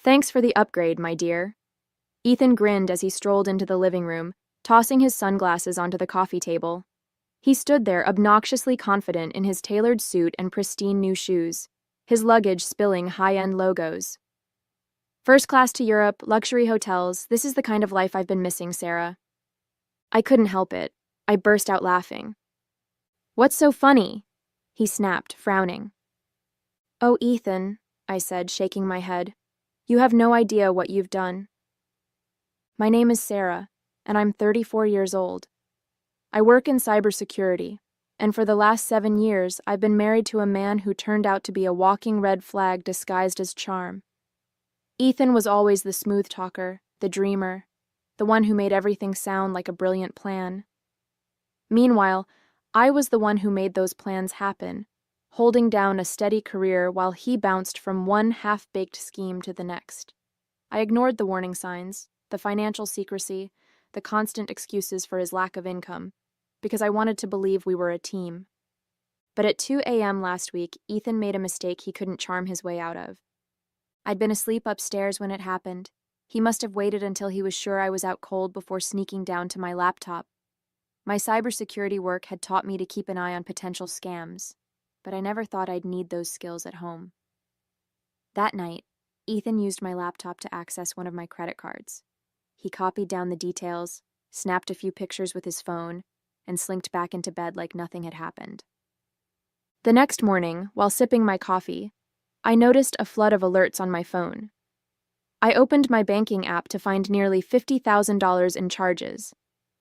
Thanks for the upgrade, my dear. Ethan grinned as he strolled into the living room, tossing his sunglasses onto the coffee table. He stood there obnoxiously confident in his tailored suit and pristine new shoes, his luggage spilling high-end logos. First class to Europe, luxury hotels, this is the kind of life I've been missing, Sarah. I couldn't help it. I burst out laughing. What's so funny? He snapped, frowning. Oh, Ethan, I said, shaking my head. You have no idea what you've done. My name is Sarah, and I'm 34 years old. I work in cybersecurity, and for the last 7 years, I've been married to a man who turned out to be a walking red flag disguised as charm. Ethan was always the smooth talker, the dreamer, the one who made everything sound like a brilliant plan. Meanwhile, I was the one who made those plans happen, holding down a steady career while he bounced from one half-baked scheme to the next. I ignored the warning signs, the financial secrecy, the constant excuses for his lack of income, because I wanted to believe we were a team. But at 2 a.m. last week, Ethan made a mistake he couldn't charm his way out of. I'd been asleep upstairs when it happened. He must have waited until he was sure I was out cold before sneaking down to my laptop. My cybersecurity work had taught me to keep an eye on potential scams, but I never thought I'd need those skills at home. That night, Ethan used my laptop to access one of my credit cards. He copied down the details, snapped a few pictures with his phone, and slinked back into bed like nothing had happened. The next morning, while sipping my coffee, I noticed a flood of alerts on my phone. I opened my banking app to find nearly $50,000 in charges.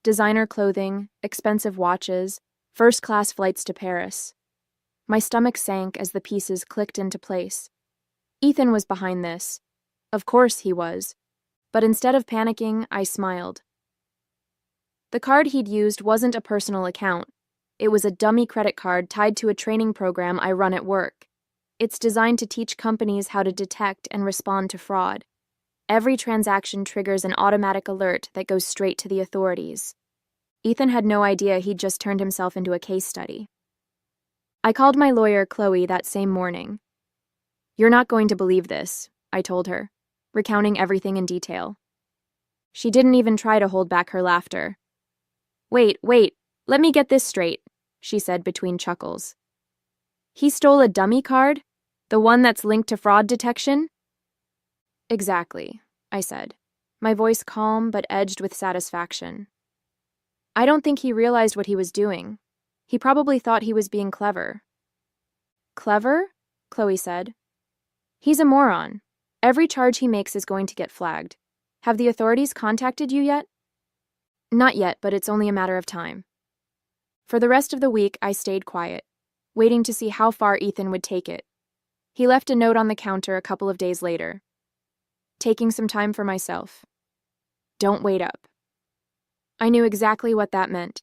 Designer clothing, expensive watches, first-class flights to Paris. My stomach sank as the pieces clicked into place. Ethan was behind this. Of course he was. But instead of panicking, I smiled. The card he'd used wasn't a personal account. It was a dummy credit card tied to a training program I run at work. It's designed to teach companies how to detect and respond to fraud. Every transaction triggers an automatic alert that goes straight to the authorities. Ethan had no idea he'd just turned himself into a case study. I called my lawyer, Chloe, that same morning. You're not going to believe this, I told her, recounting everything in detail. She didn't even try to hold back her laughter. Wait, let me get this straight, she said between chuckles. He stole a dummy card? The one that's linked to fraud detection? Exactly, I said, my voice calm but edged with satisfaction. I don't think he realized what he was doing. He probably thought he was being clever. Clever? Chloe said. He's a moron. Every charge he makes is going to get flagged. Have the authorities contacted you yet? Not yet, but it's only a matter of time. For the rest of the week, I stayed quiet, waiting to see how far Ethan would take it. He left a note on the counter a couple of days later. Taking some time for myself. Don't wait up. I knew exactly what that meant.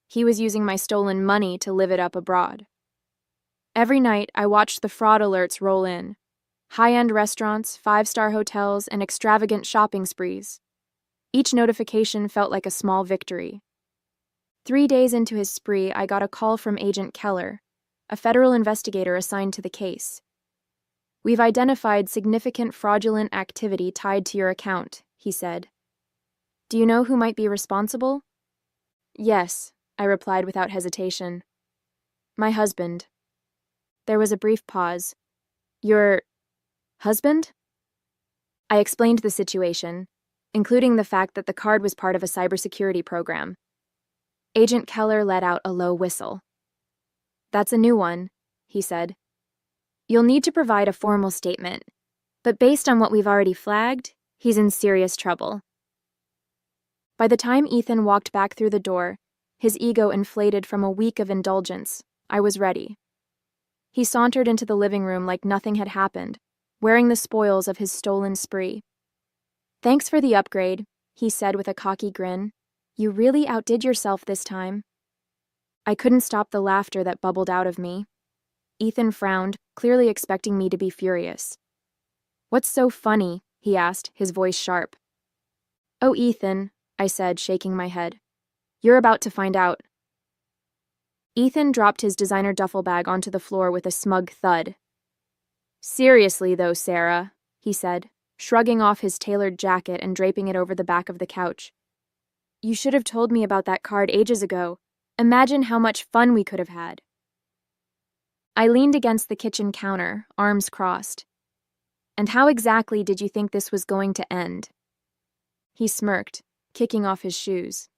He was using my stolen money to live it up abroad. Every night, I watched the fraud alerts roll in. High-end restaurants, 5-star hotels, and extravagant shopping sprees. Each notification felt like a small victory. 3 days into his spree, I got a call from Agent Keller, a federal investigator assigned to the case. We've identified significant fraudulent activity tied to your account, he said. Do you know who might be responsible? Yes, I replied without hesitation. My husband. There was a brief pause. Your husband? I explained the situation, including the fact that the card was part of a cybersecurity program. Agent Keller let out a low whistle. That's a new one, he said. You'll need to provide a formal statement, but based on what we've already flagged, he's in serious trouble. By the time Ethan walked back through the door, his ego inflated from a week of indulgence, I was ready. He sauntered into the living room like nothing had happened, wearing the spoils of his stolen spree. Thanks for the upgrade, he said with a cocky grin. You really outdid yourself this time. I couldn't stop the laughter that bubbled out of me. Ethan frowned, clearly expecting me to be furious. What's so funny? He asked, his voice sharp. Oh, Ethan, I said, shaking my head. You're about to find out. Ethan dropped his designer duffel bag onto the floor with a smug thud. Seriously, though, Sarah, he said, shrugging off his tailored jacket and draping it over the back of the couch. "You should have told me about that card ages ago. Imagine how much fun we could have had." I leaned against the kitchen counter, arms crossed. "And how exactly did you think this was going to end?" He smirked, kicking off his shoes.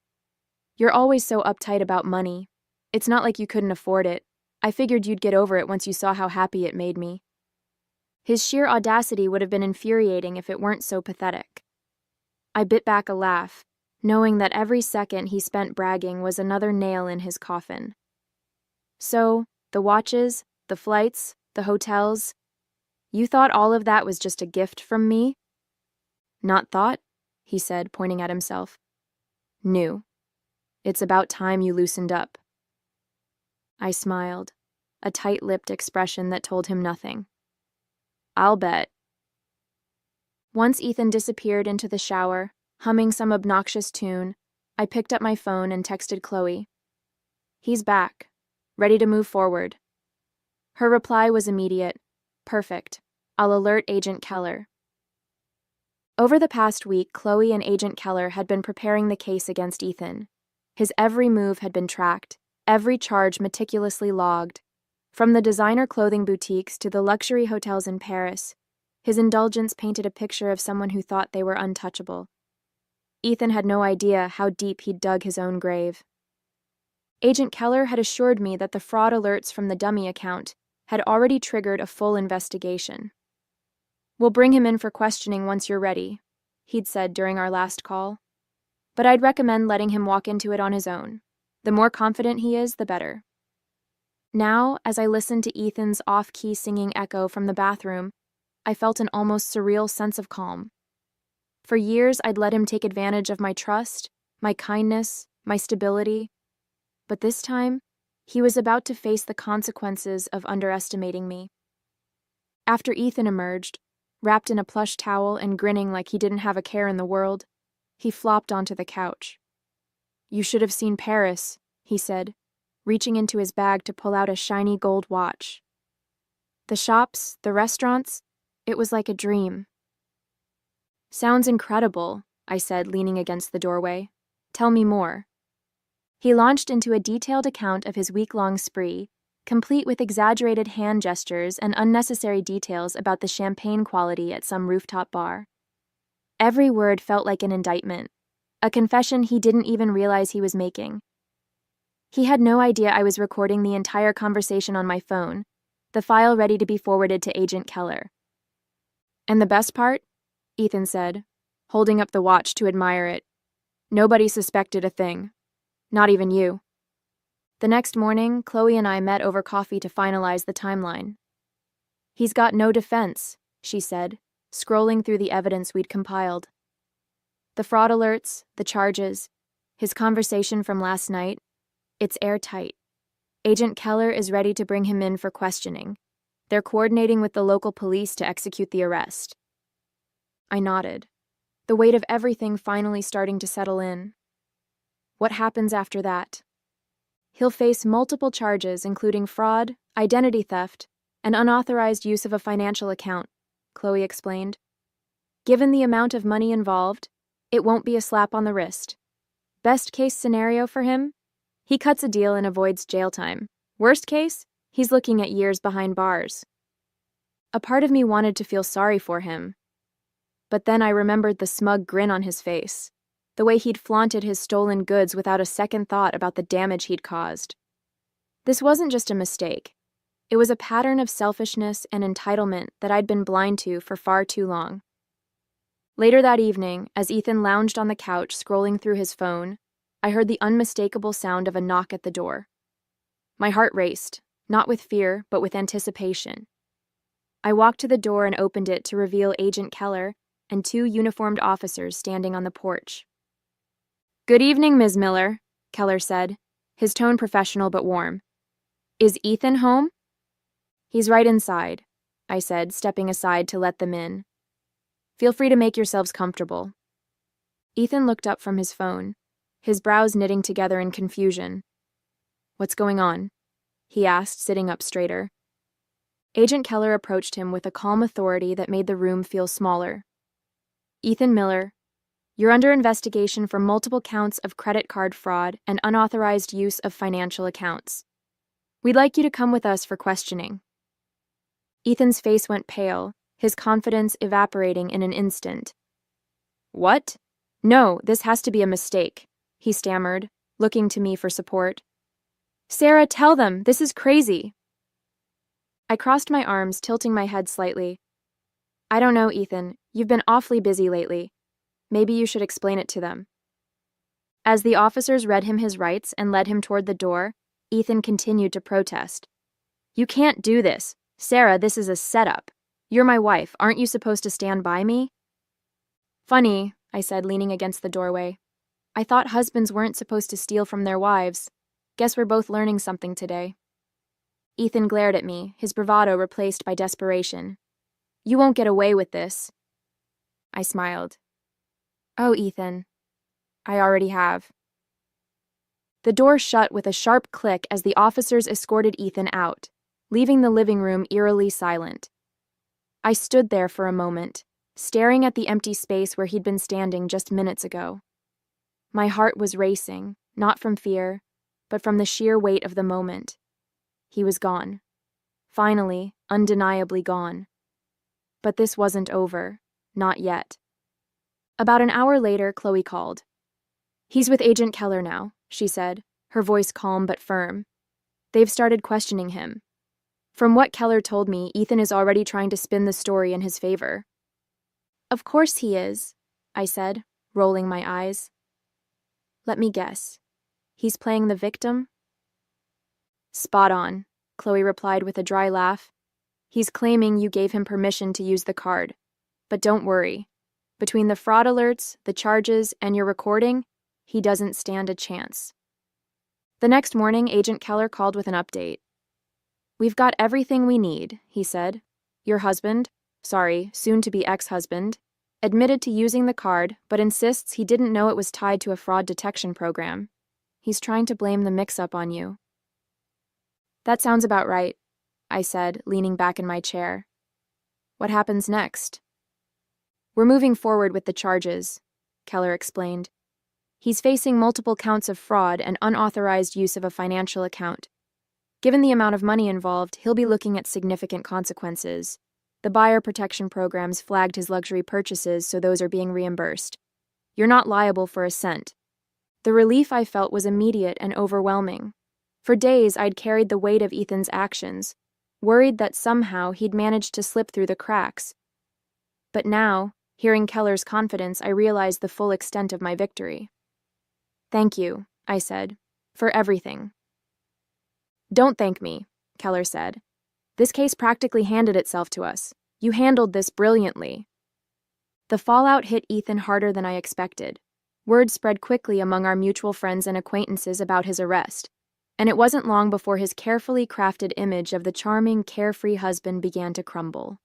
"You're always so uptight about money. It's not like you couldn't afford it. I figured you'd get over it once you saw how happy it made me." His sheer audacity would have been infuriating if it weren't so pathetic. I bit back a laugh, knowing that every second he spent bragging was another nail in his coffin. "So, the watches, the flights, the hotels, you thought all of that was just a gift from me?" "Not thought," he said, pointing at himself. "Knew. It's about time you loosened up." I smiled, a tight-lipped expression that told him nothing. "I'll bet." Once Ethan disappeared into the shower, humming some obnoxious tune, I picked up my phone and texted Chloe. "He's back. Ready to move forward." Her reply was immediate. "Perfect. I'll alert Agent Keller." Over the past week, Chloe and Agent Keller had been preparing the case against Ethan. His every move had been tracked, every charge meticulously logged. From the designer clothing boutiques to the luxury hotels in Paris, his indulgence painted a picture of someone who thought they were untouchable. Ethan had no idea how deep he'd dug his own grave. Agent Keller had assured me that the fraud alerts from the dummy account had already triggered a full investigation. "We'll bring him in for questioning once you're ready," he'd said during our last call. "But I'd recommend letting him walk into it on his own. The more confident he is, the better." Now, as I listened to Ethan's off-key singing echo from the bathroom, I felt an almost surreal sense of calm. For years, I'd let him take advantage of my trust, my kindness, my stability. But this time, he was about to face the consequences of underestimating me. After Ethan emerged, wrapped in a plush towel and grinning like he didn't have a care in the world, he flopped onto the couch. "You should have seen Paris," he said, reaching into his bag to pull out a shiny gold watch. "The shops, the restaurants, it was like a dream." "Sounds incredible," I said, leaning against the doorway. "Tell me more." He launched into a detailed account of his week-long spree, complete with exaggerated hand gestures and unnecessary details about the champagne quality at some rooftop bar. Every word felt like an indictment, a confession he didn't even realize he was making. He had no idea I was recording the entire conversation on my phone, the file ready to be forwarded to Agent Keller. "And the best part?" Ethan said, holding up the watch to admire it. "Nobody suspected a thing. Not even you." The next morning, Chloe and I met over coffee to finalize the timeline. "He's got no defense," she said, scrolling through the evidence we'd compiled. "The fraud alerts, the charges, his conversation from last night, it's airtight. Agent Keller is ready to bring him in for questioning. They're coordinating with the local police to execute the arrest." I nodded, the weight of everything finally starting to settle in. "What happens after that?" "He'll face multiple charges, including fraud, identity theft, and unauthorized use of a financial account," Chloe explained. "Given the amount of money involved, it won't be a slap on the wrist. Best case scenario for him? He cuts a deal and avoids jail time. Worst case? He's looking at years behind bars." A part of me wanted to feel sorry for him. But then I remembered the smug grin on his face, the way he'd flaunted his stolen goods without a second thought about the damage he'd caused. This wasn't just a mistake. It was a pattern of selfishness and entitlement that I'd been blind to for far too long. Later that evening, as Ethan lounged on the couch scrolling through his phone, I heard the unmistakable sound of a knock at the door. My heart raced, not with fear, but with anticipation. I walked to the door and opened it to reveal Agent Keller and two uniformed officers standing on the porch. "Good evening, Ms. Miller," Keller said, his tone professional but warm. "Is Ethan home?" "He's right inside," I said, stepping aside to let them in. "Feel free to make yourselves comfortable." Ethan looked up from his phone, his brows knitting together in confusion. "What's going on?" he asked, sitting up straighter. Agent Keller approached him with a calm authority that made the room feel smaller. Ethan Miller, you're under investigation for multiple counts of credit card fraud and unauthorized use of financial accounts. We'd like you to come with us for questioning. Ethan's face went pale, his confidence evaporating in an instant. What? No, this has to be a mistake, he stammered, looking to me for support. Sarah, tell them, this is crazy. I crossed my arms, tilting my head slightly. I don't know, Ethan. You've been awfully busy lately. Maybe you should explain it to them. As the officers read him his rights and led him toward the door, Ethan continued to protest. You can't do this. Sarah, this is a setup. You're my wife. Aren't you supposed to stand by me? Funny, I said, leaning against the doorway. I thought husbands weren't supposed to steal from their wives. Guess we're both learning something today. Ethan glared at me, his bravado replaced by desperation. You won't get away with this. I smiled. Oh, Ethan. I already have. The door shut with a sharp click as the officers escorted Ethan out, leaving the living room eerily silent. I stood there for a moment, staring at the empty space where he'd been standing just minutes ago. My heart was racing, not from fear, but from the sheer weight of the moment. He was gone. Finally, undeniably gone. But this wasn't over. Not yet. About an hour later, Chloe called. He's with Agent Keller now, she said, her voice calm but firm. They've started questioning him. From what Keller told me, Ethan is already trying to spin the story in his favor. Of course he is, I said, rolling my eyes. Let me guess. He's playing the victim? Spot on, Chloe replied with a dry laugh. He's claiming you gave him permission to use the card. But don't worry. Between the fraud alerts, the charges, and your recording, he doesn't stand a chance. The next morning, Agent Keller called with an update. We've got everything we need, he said. Your husband, soon-to-be ex-husband, admitted to using the card, but insists he didn't know it was tied to a fraud detection program. He's trying to blame the mix-up on you. That sounds about right, I said, leaning back in my chair. What happens next? We're moving forward with the charges, Keller explained. He's facing multiple counts of fraud and unauthorized use of a financial account. Given the amount of money involved, he'll be looking at significant consequences. The buyer protection programs flagged his luxury purchases, so those are being reimbursed. You're not liable for a cent. The relief I felt was immediate and overwhelming. For days, I'd carried the weight of Ethan's actions, worried that somehow he'd managed to slip through the cracks. But now, hearing Keller's confidence, I realized the full extent of my victory. Thank you, I said, for everything. Don't thank me, Keller said. This case practically handed itself to us. You handled this brilliantly. The fallout hit Ethan harder than I expected. Word spread quickly among our mutual friends and acquaintances about his arrest, and it wasn't long before his carefully crafted image of the charming, carefree husband began to crumble.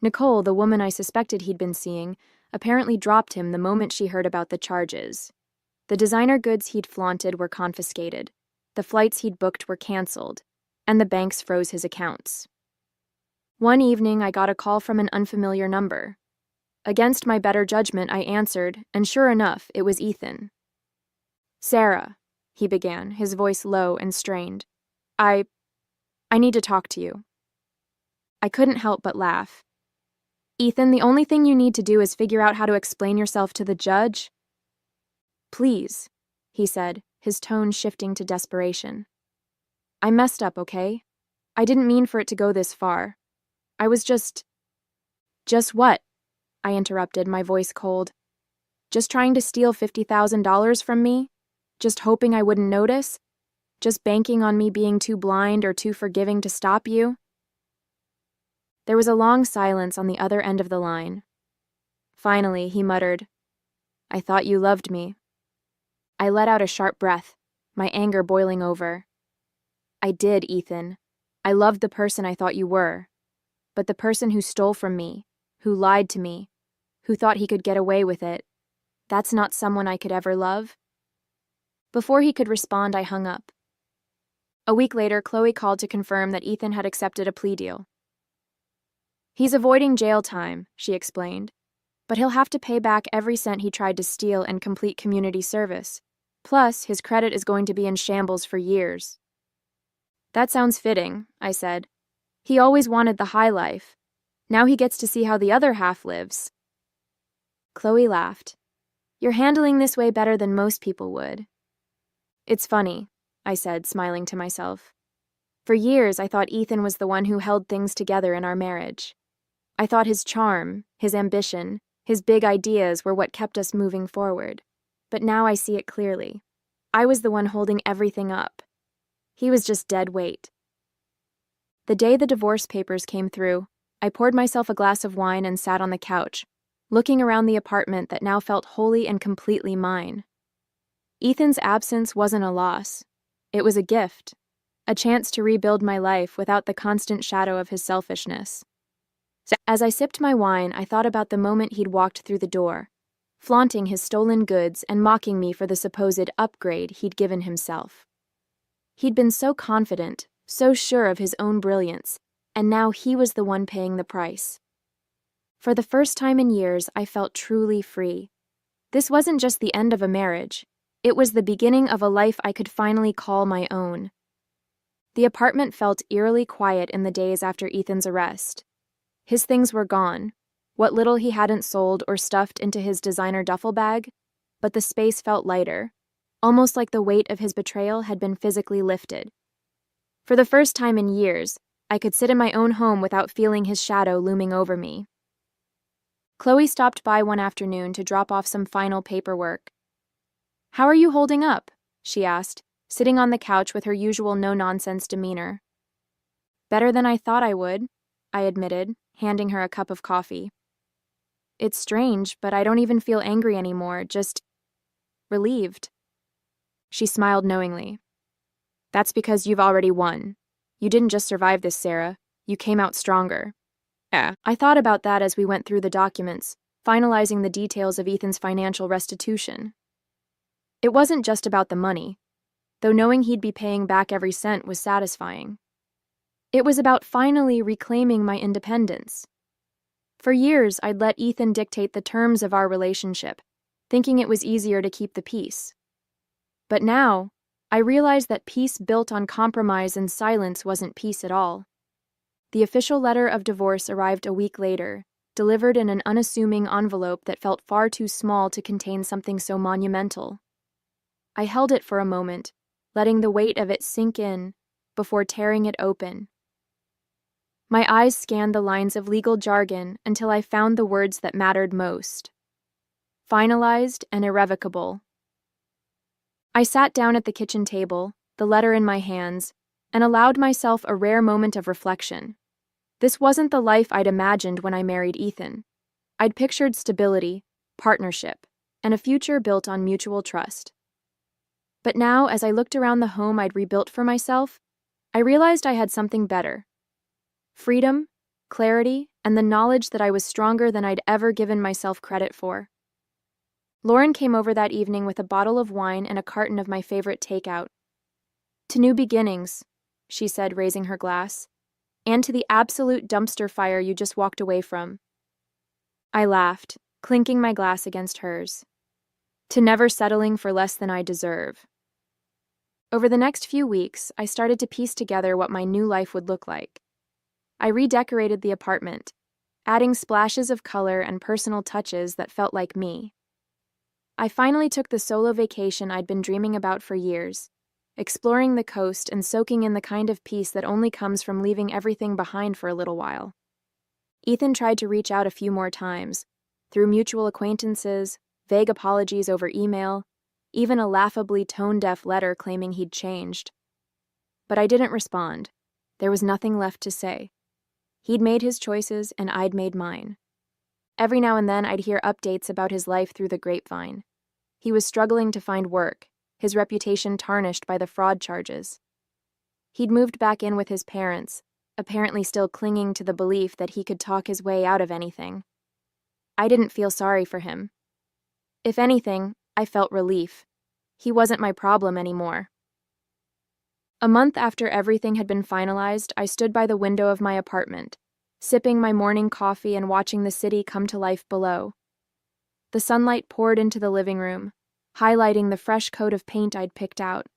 Nicole, the woman I suspected he'd been seeing, apparently dropped him the moment she heard about the charges. The designer goods he'd flaunted were confiscated, the flights he'd booked were canceled, and the banks froze his accounts. One evening, I got a call from an unfamiliar number. Against my better judgment, I answered, and sure enough, it was Ethan. Sarah, he began, his voice low and strained. I need to talk to you. I couldn't help but laugh. Ethan, the only thing you need to do is figure out how to explain yourself to the judge. Please, he said, his tone shifting to desperation. I messed up, okay? I didn't mean for it to go this far. I was just what? I interrupted, my voice cold. Just trying to steal $50,000 from me? Just hoping I wouldn't notice? Just banking on me being too blind or too forgiving to stop you? There was a long silence on the other end of the line. Finally, he muttered, I thought you loved me. I let out a sharp breath, my anger boiling over. I did, Ethan. I loved the person I thought you were. But the person who stole from me, who lied to me, who thought he could get away with it, that's not someone I could ever love. Before he could respond, I hung up. A week later, Chloe called to confirm that Ethan had accepted a plea deal. He's avoiding jail time, she explained, but he'll have to pay back every cent he tried to steal and complete community service. Plus, his credit is going to be in shambles for years. That sounds fitting, I said. He always wanted the high life. Now he gets to see how the other half lives. Chloe laughed. You're handling this way better than most people would. It's funny, I said, smiling to myself. For years, I thought Ethan was the one who held things together in our marriage. I thought his charm, his ambition, his big ideas were what kept us moving forward. But now I see it clearly. I was the one holding everything up. He was just dead weight. The day the divorce papers came through, I poured myself a glass of wine and sat on the couch, looking around the apartment that now felt wholly and completely mine. Ethan's absence wasn't a loss. It was a gift, a chance to rebuild my life without the constant shadow of his selfishness. As I sipped my wine, I thought about the moment he'd walked through the door, flaunting his stolen goods and mocking me for the supposed upgrade he'd given himself. He'd been so confident, so sure of his own brilliance, and now he was the one paying the price. For the first time in years, I felt truly free. This wasn't just the end of a marriage. It was the beginning of a life I could finally call my own. The apartment felt eerily quiet in the days after Ethan's arrest. His things were gone, what little he hadn't sold or stuffed into his designer duffel bag, but the space felt lighter, almost like the weight of his betrayal had been physically lifted. For the first time in years, I could sit in my own home without feeling his shadow looming over me. Chloe stopped by one afternoon to drop off some final paperwork. "How are you holding up?" she asked, sitting on the couch with her usual no-nonsense demeanor. "Better than I thought I would," I admitted, handing her a cup of coffee. "It's strange, but I don't even feel angry anymore, just relieved." She smiled knowingly. "That's because you've already won. You didn't just survive this, Sarah. You came out stronger." Yeah. I thought about that as we went through the documents, finalizing the details of Ethan's financial restitution. It wasn't just about the money, though knowing he'd be paying back every cent was satisfying. It was about finally reclaiming my independence. For years, I'd let Ethan dictate the terms of our relationship, thinking it was easier to keep the peace. But now, I realized that peace built on compromise and silence wasn't peace at all. The official letter of divorce arrived a week later, delivered in an unassuming envelope that felt far too small to contain something so monumental. I held it for a moment, letting the weight of it sink in, before tearing it open. My eyes scanned the lines of legal jargon until I found the words that mattered most. Finalized and irrevocable. I sat down at the kitchen table, the letter in my hands, and allowed myself a rare moment of reflection. This wasn't the life I'd imagined when I married Ethan. I'd pictured stability, partnership, and a future built on mutual trust. But now, as I looked around the home I'd rebuilt for myself, I realized I had something better. Freedom, clarity, and the knowledge that I was stronger than I'd ever given myself credit for. Lauren came over that evening with a bottle of wine and a carton of my favorite takeout. "To new beginnings," she said, raising her glass, "and to the absolute dumpster fire you just walked away from." I laughed, clinking my glass against hers. "To never settling for less than I deserve." Over the next few weeks, I started to piece together what my new life would look like. I redecorated the apartment, adding splashes of color and personal touches that felt like me. I finally took the solo vacation I'd been dreaming about for years, exploring the coast and soaking in the kind of peace that only comes from leaving everything behind for a little while. Ethan tried to reach out a few more times, through mutual acquaintances, vague apologies over email, even a laughably tone-deaf letter claiming he'd changed. But I didn't respond. There was nothing left to say. He'd made his choices, and I'd made mine. Every now and then I'd hear updates about his life through the grapevine. He was struggling to find work, his reputation tarnished by the fraud charges. He'd moved back in with his parents, apparently still clinging to the belief that he could talk his way out of anything. I didn't feel sorry for him. If anything, I felt relief. He wasn't my problem anymore. A month after everything had been finalized, I stood by the window of my apartment, sipping my morning coffee and watching the city come to life below. The sunlight poured into the living room, highlighting the fresh coat of paint I'd picked out,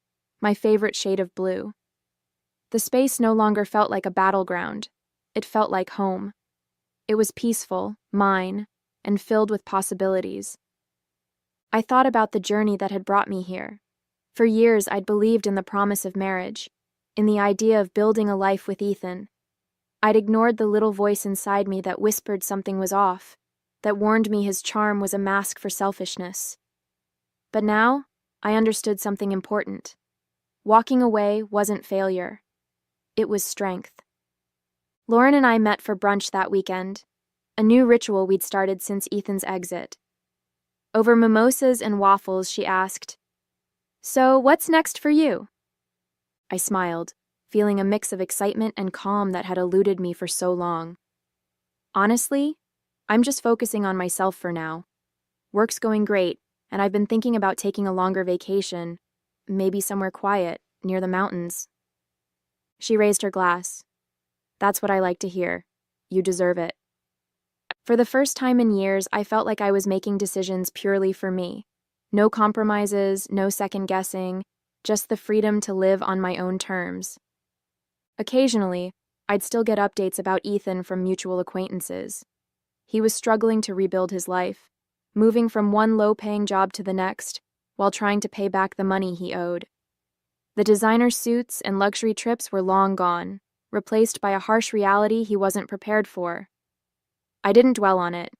my favorite shade of blue. The space no longer felt like a battleground. It felt like home. It was peaceful, mine, and filled with possibilities. I thought about the journey that had brought me here. For years, I'd believed in the promise of marriage, in the idea of building a life with Ethan. I'd ignored the little voice inside me that whispered something was off, that warned me his charm was a mask for selfishness. But now, I understood something important. Walking away wasn't failure. It was strength. Lauren and I met for brunch that weekend, a new ritual we'd started since Ethan's exit. Over mimosas and waffles, she asked, "So, what's next for you?" I smiled, feeling a mix of excitement and calm that had eluded me for so long. Honestly, I'm just focusing on myself for now. Work's going great, and I've been thinking about taking a longer vacation, maybe somewhere quiet, near the mountains. She raised her glass. "That's what I like to hear. You deserve it." For the first time in years, I felt like I was making decisions purely for me. No compromises, no second guessing, just the freedom to live on my own terms. Occasionally, I'd still get updates about Ethan from mutual acquaintances. He was struggling to rebuild his life, moving from one low-paying job to the next, while trying to pay back the money he owed. The designer suits and luxury trips were long gone, replaced by a harsh reality he wasn't prepared for. I didn't dwell on it.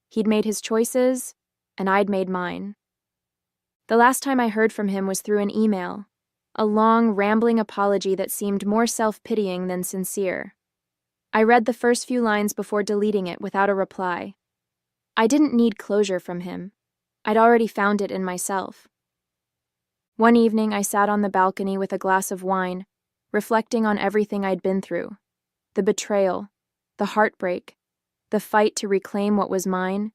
He'd made his choices, and I'd made mine. The last time I heard from him was through an email, a long, rambling apology that seemed more self-pitying than sincere. I read the first few lines before deleting it without a reply. I didn't need closure from him. I'd already found it in myself. One evening, I sat on the balcony with a glass of wine, reflecting on everything I'd been through. The betrayal, the heartbreak, the fight to reclaim what was mine.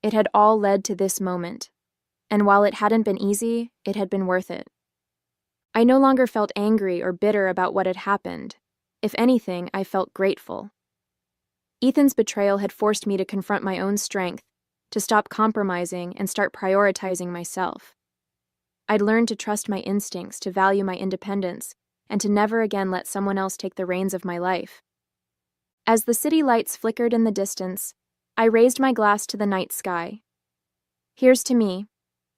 It had all led to this moment. And while it hadn't been easy, it had been worth it. I no longer felt angry or bitter about what had happened. If anything, I felt grateful. Ethan's betrayal had forced me to confront my own strength, to stop compromising and start prioritizing myself. I'd learned to trust my instincts, to value my independence, and to never again let someone else take the reins of my life. As the city lights flickered in the distance, I raised my glass to the night sky. "Here's to me,"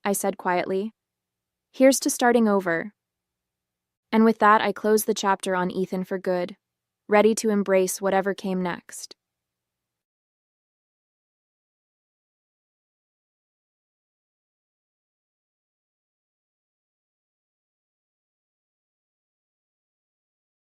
I said quietly. "Here's to starting over." And with that, I closed the chapter on Ethan for good, ready to embrace whatever came next.